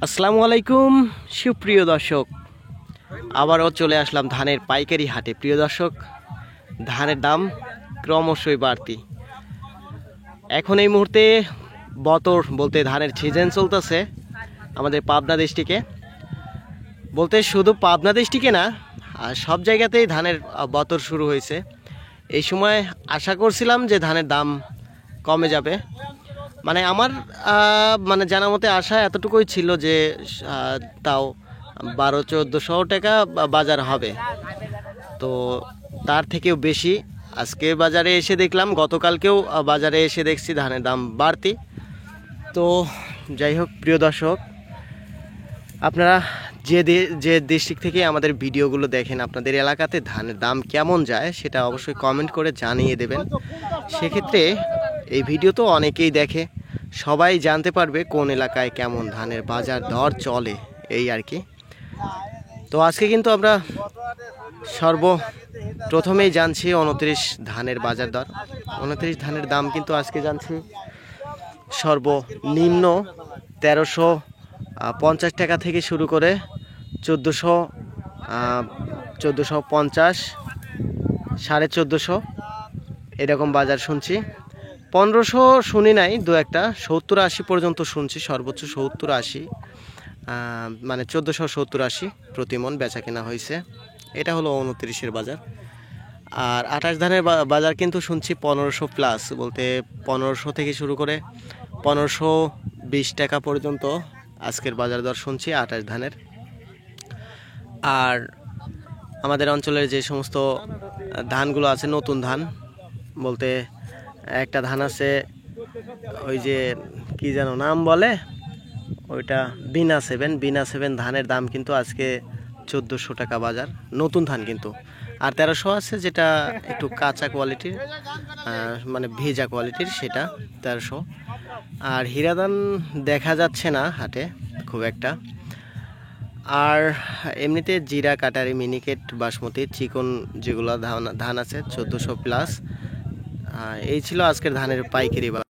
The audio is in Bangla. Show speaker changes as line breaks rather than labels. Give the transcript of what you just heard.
আসসালামু আলাইকুম সুপ্রিয় দর্শক, আবারও চলে আসলাম ধানের পাইকারি হাটে। প্রিয় দর্শক, ধানের দাম ক্রমশই বাড়তি। এখন এই মুহূর্তে বতর বলতে ধানের সিজন চলতেছে আমাদের পাবনা ডিস্ট্রিক্টে, বলতে শুধু পাবনা ডিস্ট্রিক্টে না, সব জায়গাতেই ধানের বতর শুরু হয়েছে। এই সময় আশা করছিলাম যে ধানের দাম কমে যাবে, মানে আমার জানা মতে আশা এতটুকুই ছিল যে তাও 1200-1400 টাকা বাজার হবে। তো তার থেকেও বেশি আজকে বাজারে এসে দেখলাম, গতকালকেও বাজারে এসে দেখছি ধানের দাম বাড়তি। তো যাই হোক প্রিয় দর্শক, আপনারা যে ডিস্ট্রিক্ট থেকে আমাদের ভিডিওগুলো দেখেন, আপনাদের এলাকাতে ধানের দাম কেমন যায় সেটা অবশ্যই কমেন্ট করে জানিয়ে দেবেন। সেক্ষেত্রে এই ভিডিও তো অনেকেই দেখে, সবাই জানতে পারবে কোন এলাকায় কেমন ধানের বাজার দর চলে, এই আর কি। তো আজকে কিন্তু আমরা সর্বপ্রথমেই জানছি 29 ধানের বাজার দর। 29 ধানের দাম কিন্তু আজকে জানছি সর্বনিম্ন 1350 টাকা থেকে শুরু করে 1450, 1450 এরকম বাজার শুনছি। 1500 শুনি নাই, দু একটা 70-80 পর্যন্ত শুনছি, সর্বোচ্চ 70-80, মানে 1470-80 প্রতি মন বেচা কেনা হয়েছে। এটা হলো 29-এর বাজার। আর 28 ধানের বাজার কিন্তু শুনছি 1500 প্লাস, বলতে 1500 থেকে শুরু করে 1520 টাকা পর্যন্ত আজকের বাজার দর শুনছি 28 ধানের। আর আমাদের অঞ্চলের যে সমস্ত ধানগুলো আছে, নতুন ধান বলতে একটা ধান আছে, ওই যে কি যেন নাম বলে, ওইটা বিনা 7 ধানের দাম কিন্তু আজকে 1400 টাকা বাজার, নতুন ধান কিন্তু। আর 1300 আছে যেটা একটু কাঁচা কোয়ালিটির, মানে ভেজা কোয়ালিটির, সেটা 1300। আর হীরা ধান দেখা যাচ্ছে না হাটে খুব একটা। আর এমনিতে জিরা, কাটারি, মিনিকেট, বাসমতি, চিকন যেগুলো ধান আছে 1400 প্লাস। এই ছিল আজকের ধানের পাইকারি।